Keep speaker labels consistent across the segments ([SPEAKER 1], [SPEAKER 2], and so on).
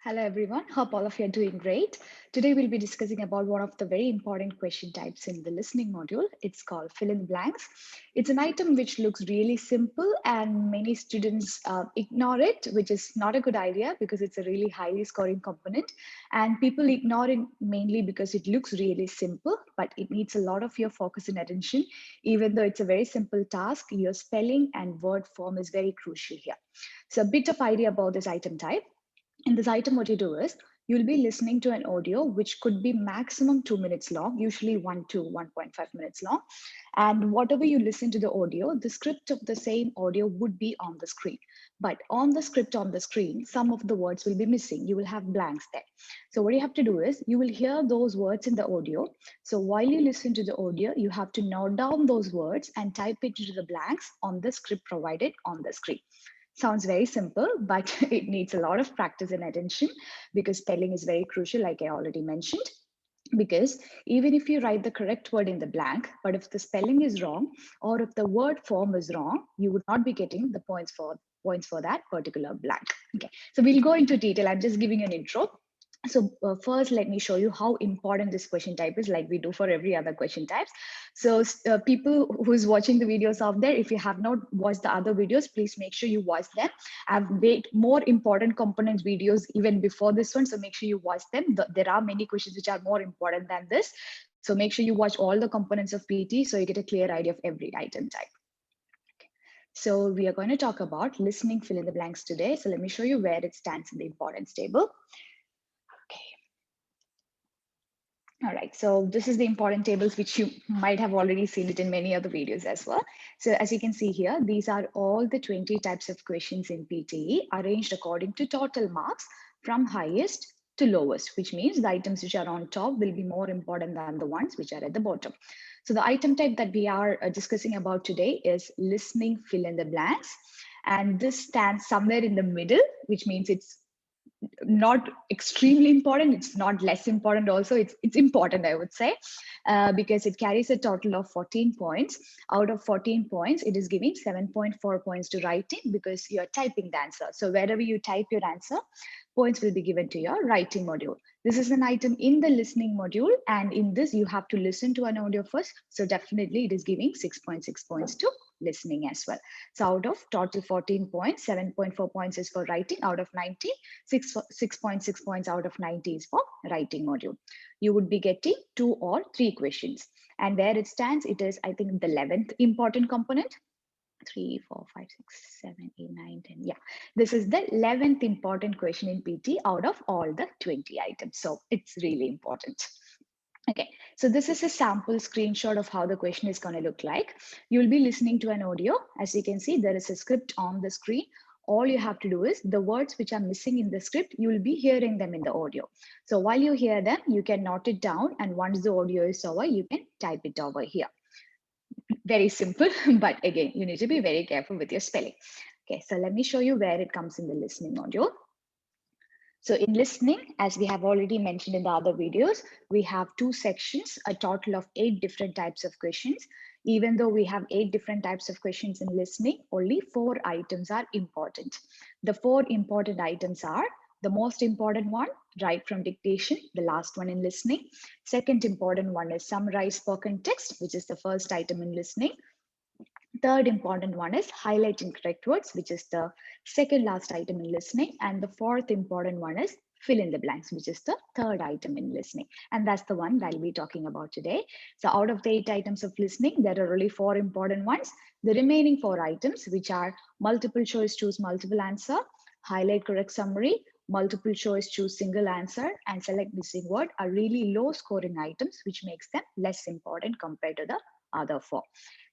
[SPEAKER 1] Hello everyone, hope all of you are doing great. Today we'll be discussing about one of the very important question types in the listening module. It's called fill in the blanks. It's an item which looks really simple and many students ignore it, which is not a good idea because it's a really highly scoring component. And people ignore it mainly because it looks really simple, but it needs a lot of your focus and attention. Even though it's a very simple task, your spelling and word form is very crucial here. So a bit of idea about this item type. In this item, what you do is you'll be listening to an audio which could be maximum 2 minutes long, usually 1 to 1.5 minutes long. And whatever you listen to the audio, the script of the same audio would be on the screen. But on the script on the screen, some of the words will be missing. You will have blanks there. So what you have to do is you will hear those words in the audio. So while you listen to the audio, you have to note down those words and type it into the blanks on the script provided on the screen. Sounds very simple, but it needs a lot of practice and attention because spelling is very crucial, like I already mentioned. Because even if you write the correct word in the blank, but if the spelling is wrong or if the word form is wrong, you would not be getting the points for that particular blank. Okay, so we'll go into detail. I'm just giving an intro. So first, let me show you how important this question type is, like we do for every other question types. So people who's watching the videos out there, if you have not watched the other videos, please make sure you watch them. I've made more important components videos even before this one, so make sure you watch them. There are many questions which are more important than this. So make sure you watch all the components of PT so you get a clear idea of every item type. So we are going to talk about listening fill in the blanks today. So let me show you where it stands in the importance table. All right, so this is the important tables, which you might have already seen it in many other videos as well. So as you can see here, these are all the 20 types of questions in PTE arranged according to total marks from highest to lowest, which means the items which are on top will be more important than the ones which are at the bottom. So the item type that we are discussing about today is listening fill in the blanks. And this stands somewhere in the middle, which means it's not extremely important, it's not less important also, it's important, I would say, because it carries a total of 14 points. Out of 14 points, it is giving 7.4 points to writing because you're typing the answer. So wherever you type your answer, points will be given to your writing module. This is an item in the listening module, and in this you have to listen to an audio first, so definitely it is giving 6.6 points to listening as well. So out of total 14 points, 7.4 points is for writing out of 90, 6.6 points out of 90 is for writing module. You would be getting 2 or 3 questions. And where it stands, it is, I think, the 11th important component. 3, 4, 5, 6, 7, 8, 9, 10. Yeah, this is the 11th important question in PT out of all the 20 items. So it's really important. Okay, so this is a sample screenshot of how the question is going to look like. You'll be listening to an audio. As you can see, there is a script on the screen. All you have to do is the words which are missing in the script, you will be hearing them in the audio. So while you hear them, you can note it down. And once the audio is over, you can type it over here. Very simple, but again, you need to be very careful with your spelling. Okay, so let me show you where it comes in the listening module. So in listening, as we have already mentioned in the other videos, we have 2 sections, a total of 8 different types of questions. Even though we have 8 different types of questions in listening, only 4 items are important. The 4 important items are the most important one, write from dictation, the last one in listening. Second important one is summarize spoken text, which is the first item in listening. Third important one is highlighting correct words, which is the second last item in listening. And the fourth important one is fill in the blanks, which is the third item in listening. And that's the one that I'll be talking about today. So out of the 8 items of listening, there are only 4 important ones. The remaining 4 items, which are multiple choice, choose multiple answer, highlight correct summary, multiple choice, choose single answer, and select missing word, are really low scoring items, which makes them less important compared to the other 4.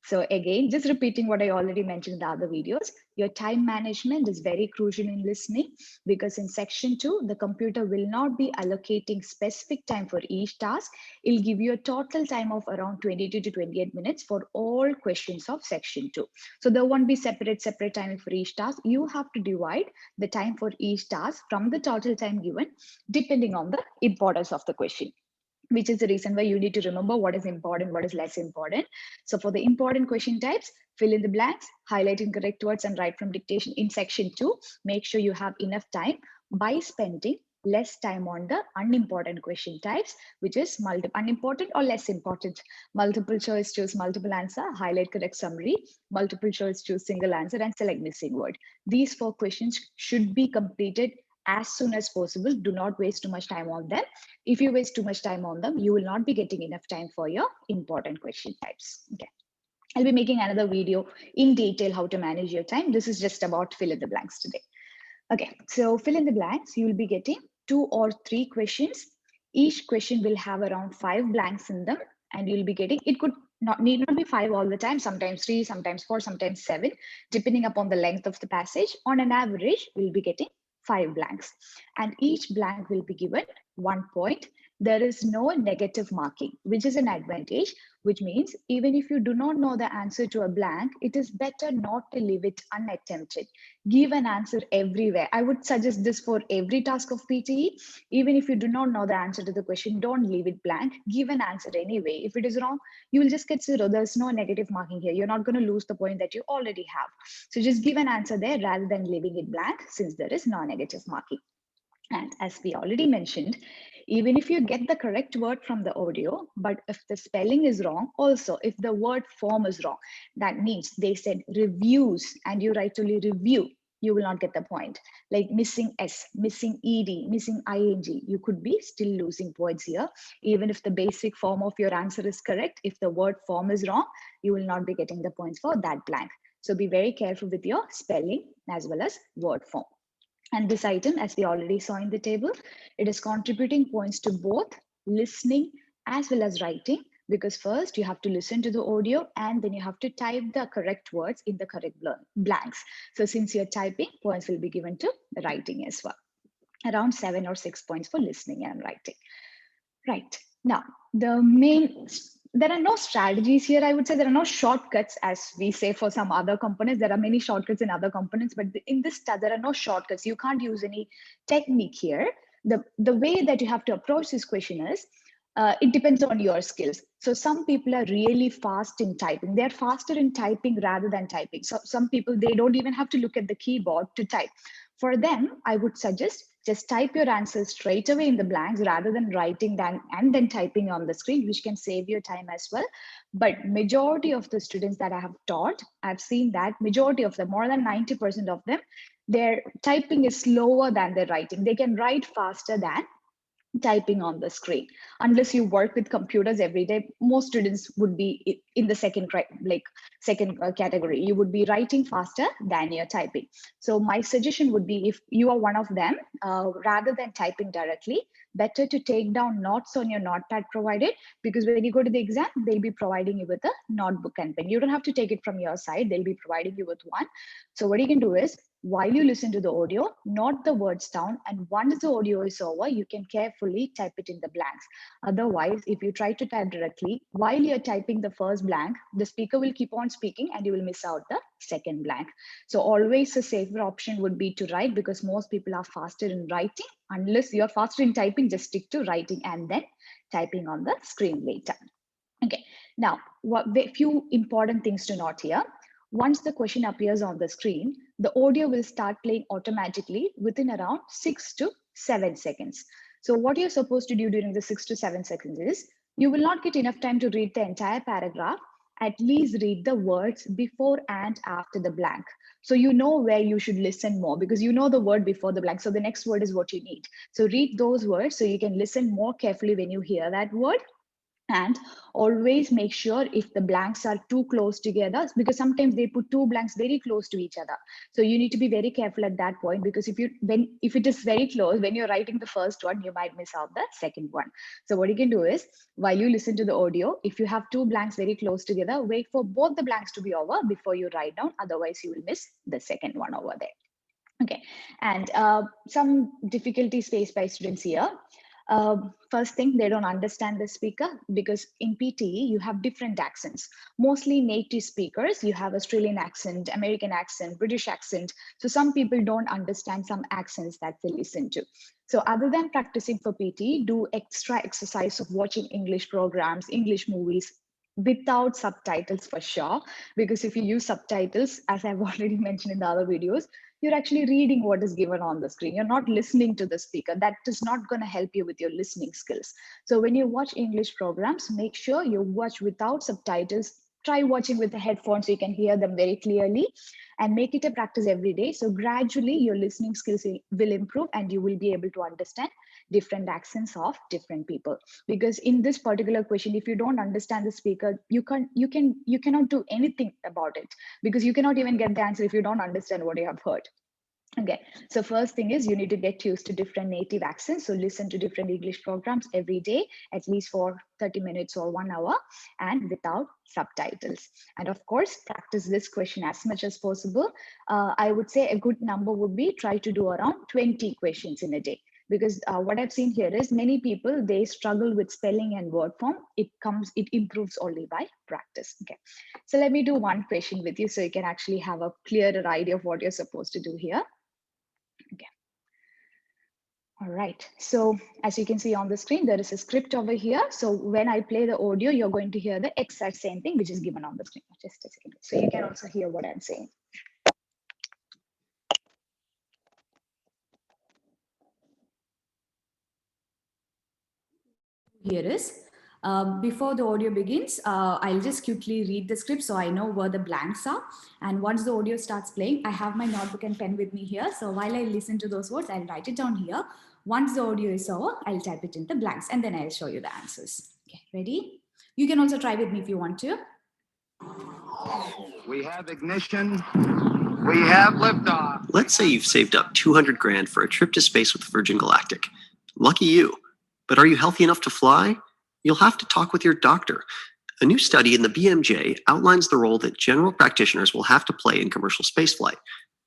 [SPEAKER 1] So again, just repeating what I already mentioned in the other videos, your time management is very crucial in listening, because in section 2, the computer will not be allocating specific time for each task. It'll give you a total time of around 22 to 28 minutes for all questions of section 2. So there won't be separate timing for each task. You have to divide the time for each task from the total time given, depending on the importance of the question, which is the reason why you need to remember what is important, what is less important. So for the important question types, fill in the blanks, highlighting correct words and write from dictation in section 2. Make sure you have enough time by spending less time on the unimportant question types, which is unimportant or less important. Multiple choice, choose multiple answer, highlight correct summary, multiple choice, choose single answer, and select missing word. These 4 questions should be completed as soon as possible. Do not waste too much time on them. If you waste too much time on them, you will not be getting enough time for your important question types. Okay. I'll be making another video in detail how to manage your time. This is just about fill in the blanks today. Okay, so fill in the blanks. You will be getting 2 or 3 questions. Each question will have around 5 blanks in them, and you'll be getting, it could need not be 5 all the time, sometimes 3, sometimes 4, sometimes 7, depending upon the length of the passage. On an average, we'll be getting 5 blanks, and each blank will be given 1 point. There is no negative marking, which is an advantage, which means even if you do not know the answer to a blank, it is better not to leave it unattempted. Give an answer everywhere. I would suggest this for every task of PTE. Even if you do not know the answer to the question, don't leave it blank. Give an answer anyway. If it is wrong, you will just get 0. There's no negative marking here. You're not going to lose the point that you already have. So just give an answer there rather than leaving it blank, since there is no negative marking. And as we already mentioned, even if you get the correct word from the audio, but if the spelling is wrong, also if the word form is wrong, that means they said reviews and you write only review, you will not get the point. Like missing S, missing ED, missing ING, you could be still losing points here. Even if the basic form of your answer is correct, if the word form is wrong, you will not be getting the points for that blank. So be very careful with your spelling as well as word form. And this item, as we already saw in the table, it is contributing points to both listening as well as writing, because first you have to listen to the audio and then you have to type the correct words in the correct blanks. So since you're typing, points will be given to writing as well. Around 7 or 6 points for listening and writing. Right. Now, there are no strategies here. I would say there are no shortcuts, as we say for some other components. There are many shortcuts in other components, but in this there are no shortcuts. You can't use any technique here. The way that you have to approach this question is, it depends on your skills. So some people are really fast in typing. They're faster in typing rather than typing. So some people, they don't even have to look at the keyboard to type. For them, I would suggest just type your answers straight away in the blanks rather than writing them and then typing on the screen, which can save your time as well. But majority of the students that I have taught, I've seen that majority of them, more than 90% of them, their typing is slower than their writing. They can write faster than typing on the screen. Unless you work with computers every day, most students would be in the second category. You would be writing faster than you're typing. So my suggestion would be, if you are one of them, rather than typing directly, better to take down notes on your notepad provided, because when you go to the exam, they'll be providing you with a notebook and pen. You don't have to take it from your side. They'll be providing you with one. So what you can do is, while you listen to the audio, note the words down, and once the audio is over, you can carefully type it in the blanks. Otherwise, if you try to type directly, while you're typing the first blank, the speaker will keep on speaking and you will miss out the second blank. So always a safer option would be to write, because most people are faster in writing. Unless you're faster in typing, just stick to writing and then typing on the screen later. Okay, now, few important things to note here. Once the question appears on the screen, the audio will start playing automatically within around 6 to 7 seconds. So what you're supposed to do during the 6 to 7 seconds is, you will not get enough time to read the entire paragraph. At least read the words before and after the blank. So you know where you should listen more, because you know the word before the blank. So the next word is what you need. So read those words so you can listen more carefully when you hear that word. And always make sure if the blanks are too close together, because sometimes they put 2 blanks very close to each other. So you need to be very careful at that point, because if it is very close, when you're writing the first one, you might miss out the second one. So what you can do is, while you listen to the audio, if you have 2 blanks very close together, wait for both the blanks to be over before you write down. Otherwise, you will miss the second one over there. Okay, and some difficulties faced by students here. First thing, they don't understand the speaker, because in PTE, you have different accents. Mostly native speakers, you have Australian accent, American accent, British accent. So some people don't understand some accents that they listen to. So other than practicing for PTE, do extra exercise of watching English programs, English movies, without subtitles for sure. Because if you use subtitles, as I've already mentioned in the other videos, you're actually reading what is given on the screen. You're not listening to the speaker. That is not going to help you with your listening skills. So when you watch English programs, make sure you watch without subtitles. Try watching with the headphones so you can hear them very clearly, and make it a practice every day. So gradually your listening skills will improve and you will be able to understand different accents of different people. Because in this particular question, if you don't understand the speaker, you cannot do anything about it, because you cannot even get the answer if you don't understand what you have heard. Okay, so first thing is you need to get used to different native accents. So listen to different English programs every day, at least for 30 minutes or 1 hour, and without subtitles. And of course, practice this question as much as possible. I would say a good number would be try to do around 20 questions in a day. Because what I've seen here is many people, they struggle with spelling and word form. It improves only by practice. Okay, so let me do one question with you so you can actually have a clearer idea of what you're supposed to do here. Okay. All right. So as you can see on the screen, there is a script over here. So when I play the audio, you're going to hear the exact same thing, which is given on the screen. Just a second. So you can also hear what I'm saying.
[SPEAKER 2] Here is, before the audio begins, I'll just quickly read the script so I know where the blanks are. And once the audio starts playing, I have my notebook and pen with me here. So while I listen to those words, I'll write it down here. Once the audio is over, I'll type it in the blanks and then I'll show you the answers. Okay, ready? You can also try with me if you want to.
[SPEAKER 3] We have ignition. We have liftoff.
[SPEAKER 4] Let's say you've saved up 200 grand for a trip to space with Virgin Galactic. Lucky you. But are you healthy enough to fly? You'll have to talk with your doctor. A new study in the BMJ outlines the role that general practitioners will have to play in commercial spaceflight.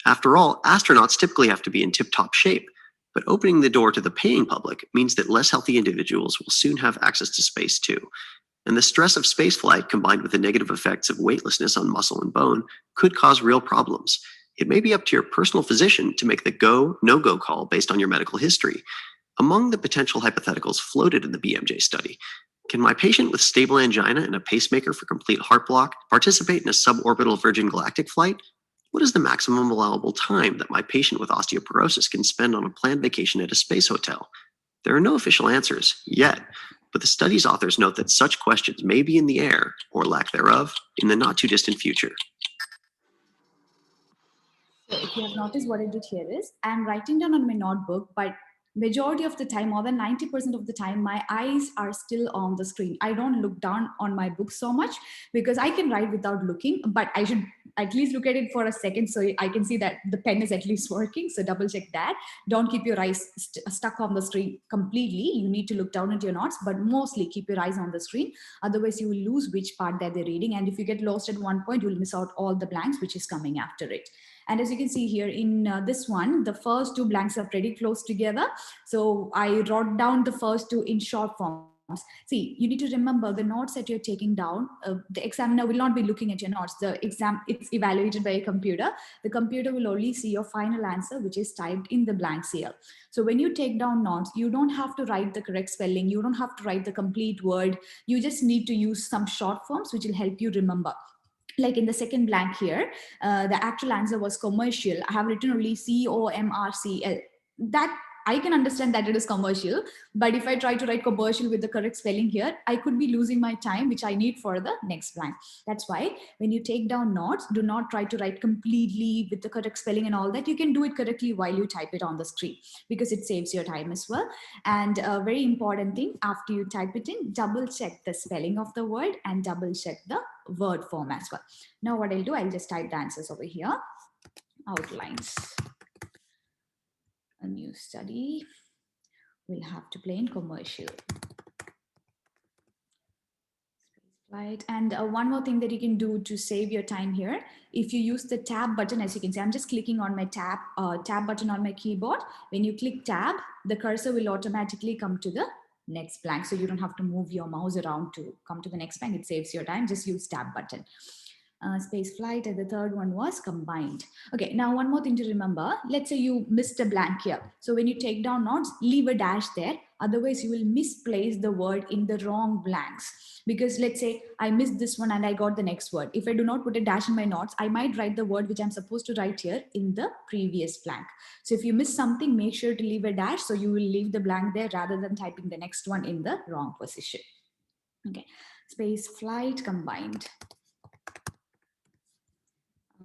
[SPEAKER 4] After all, astronauts typically have to be in tip-top shape, but opening the door to the paying public means that less healthy individuals will soon have access to space too. And the stress of spaceflight, combined with the negative effects of weightlessness on muscle and bone, could cause real problems. It may be up to your personal physician to make the go, no-go call based on your medical history. Among the potential hypotheticals floated in the BMJ study, can my patient with stable angina and a pacemaker for complete heart block participate in a suborbital Virgin Galactic flight? What is the maximum allowable time that my patient with osteoporosis can spend on a planned vacation at a space hotel? There are no official answers yet, but the study's authors note that such questions may be in the air, or lack thereof, in the not-too-distant future.
[SPEAKER 2] So if you have noticed, what I did here is I'm writing down on my notebook, but majority of the time, more than 90% of the time, my eyes are still on the screen. I don't look down on my book so much because I can write without looking, but I should at least look at it for a second so I can see that the pen is at least working. So double check that. Don't keep your eyes stuck on the screen completely. You need to look down at your notes, but mostly keep your eyes on the screen. Otherwise, you will lose which part that they're reading. And if you get lost at one point, you'll miss out all the blanks, which is coming after it. And as you can see here in this one, the first two blanks are pretty close together. So I wrote down the first two in short forms. See, you need to remember the notes that you're taking down. The examiner will not be looking at your notes. The exam, it's evaluated by a computer. The computer will only see your final answer, which is typed in the blanks here. So when you take down notes, you don't have to write the correct spelling. You don't have to write the complete word. You just need to use some short forms, which will help you remember. Like in the second blank here, the actual answer was commercial. I have written only COMRCL. That I can understand that it is commercial, but if I try to write commercial with the correct spelling here, I could be losing my time, which I need for the next blank. That's why when you take down notes, do not try to write completely with the correct spelling and all that. You can do it correctly while you type it on the screen because it saves your time as well. And a very important thing, after you type it in, double check the spelling of the word and double check the word form as well. Now what I'll do, I'll just type the answers over here. Outlines. A new study will have to play in commercial. Right. And one more thing that you can do to save your time here, if you use the tab button, as you can see, I'm just clicking on my tab button on my keyboard. When you click tab, the cursor will automatically come to the next blank. So you don't have to move your mouse around to come to the next blank. It saves your time. Just use tab button. Space flight, and the third one was combined. Okay, now one more thing to remember. Let's say you missed a blank here. So when you take down notes, leave a dash there. Otherwise, you will misplace the word in the wrong blanks. Because let's say I missed this one and I got the next word. If I do not put a dash in my notes, I might write the word which I'm supposed to write here in the previous blank. So if you miss something, make sure to leave a dash. So you will leave the blank there rather than typing the next one in the wrong position. Okay, space flight combined.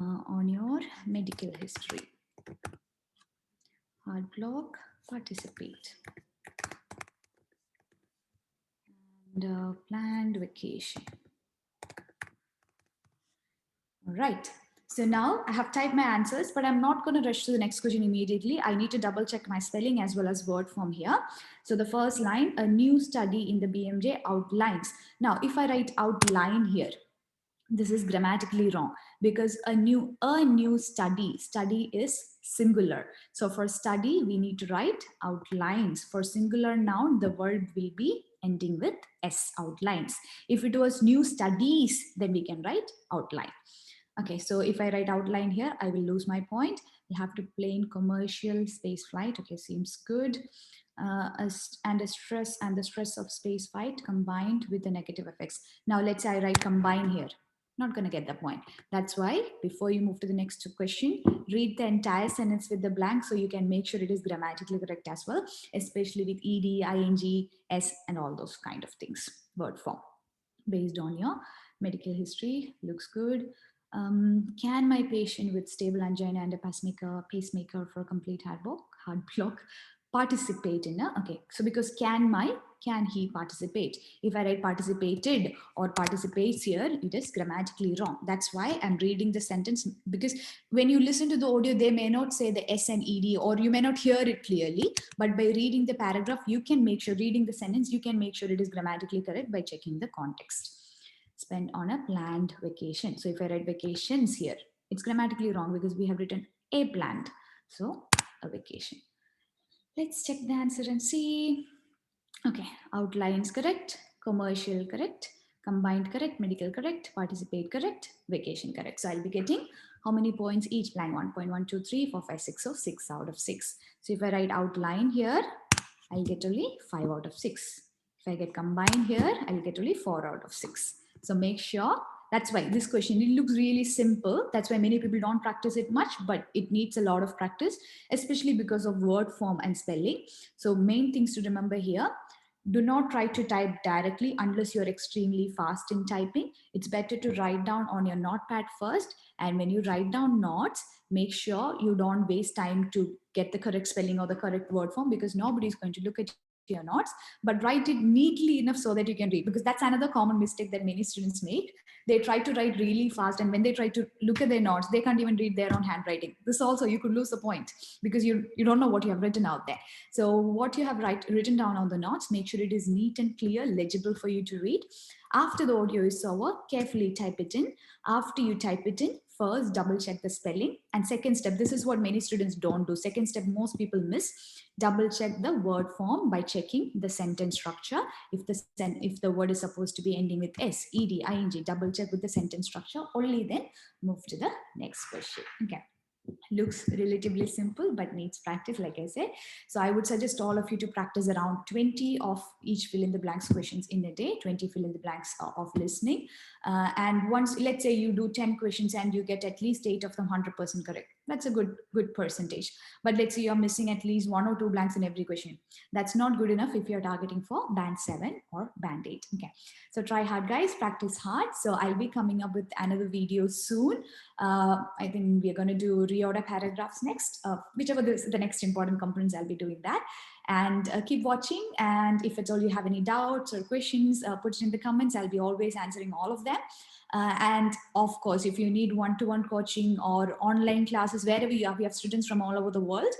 [SPEAKER 2] On your medical history. Hard block, participate. And planned vacation. All right. So now I have typed my answers, but I'm not going to rush to the next question immediately. I need to double check my spelling as well as word form here. So the first line, a new study in the BMJ outlines. Now, if I write outline here, this is grammatically wrong because a new study is singular. So for study, we need to write outlines. For singular noun, the verb will be ending with S, outlines. If it was new studies, then we can write outline. Okay, so if I write outline here, I will lose my point. You have to plain commercial space flight. Okay, seems good. And the stress of space flight combined with the negative effects. Now let's say I write combine here. Not going to get the point. That's why before you move to the next question, read the entire sentence with the blank so you can make sure it is grammatically correct as well, especially with ed, ing, s, and all those kind of things, word form. Based on your medical history, looks good. Can my patient with stable angina and a pacemaker for complete heart block participate in a, okay, so because can he participate? If I write participated or participates here, it is grammatically wrong. That's why I'm reading the sentence, because when you listen to the audio, they may not say the S and ED, or you may not hear it clearly, but by reading the paragraph, you can make sure, reading the sentence, you can make sure it is grammatically correct by checking the context. Spend on a planned vacation. So if I write vacations here, it's grammatically wrong because we have written a planned. So a vacation. Let's check the answer and see. Okay, outlines correct, commercial correct, combined correct, medical correct, participate correct, vacation correct. So I'll be getting how many points each blank? 1 point, 1, 2, 3, 4, 5, 6. So 6 out of 6. So if I write outline here, I'll get only 5 out of 6. If I get combined here, I'll get only 4 out of 6. So make sure, that's why this question, it looks really simple. That's why many people don't practice it much, but it needs a lot of practice, especially because of word form and spelling. So main things to remember here, do not try to type directly unless you're extremely fast in typing. It's better to write down on your notepad first. And when you write down notes, make sure you don't waste time to get the correct spelling or the correct word form, because nobody's going to look at your notes, but write it neatly enough so that you can read, because that's another common mistake that many students make. They try to write really fast, and when they try to look at their notes, they can't even read their own handwriting. This also, you could lose the point because you don't know what you have written out there. So what you have written down on the notes, make sure it is neat and clear, legible for you to read. After the audio is over, carefully type it in. After you type it in, first double check the spelling, and second step, this is what many students don't do. Second step, most people miss. Double check the word form by checking the sentence structure. If the word is supposed to be ending with S, ED, ING, double check with the sentence structure. Only then move to the next question. Okay. Looks relatively simple, but needs practice, like I said. So I would suggest all of you to practice around 20 of each fill in the blanks questions in a day, 20 fill in the blanks of listening. And once, let's say you do 10 questions and you get at least 8 of them 100% correct. That's a good percentage. But let's say you're missing at least 1 or 2 blanks in every question. That's not good enough if you're targeting for band 7 or band 8. Okay. So try hard, guys, practice hard. So I'll be coming up with another video soon. I think we're going to do reorder paragraphs next. Whichever the next important components, I'll be doing that. And keep watching. And if at all you have any doubts or questions, put it in the comments. I'll be always answering all of them. And of course, if you need one-to-one coaching or online classes, wherever you have students from all over the world.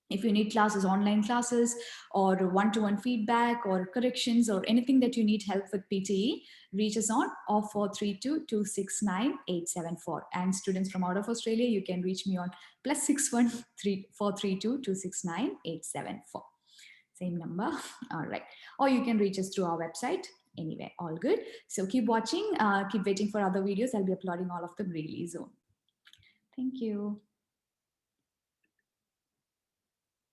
[SPEAKER 2] If you need classes, online classes, or one-to-one feedback or corrections or anything that you need help with PTE, reach us on 0432-269-874. And students from out of Australia, you can reach me on +61 432 269 874. Same number. All right. Or you can reach us through our website. Anyway, all good. So keep watching, keep waiting for other videos. I'll be uploading all of them really soon. Thank you.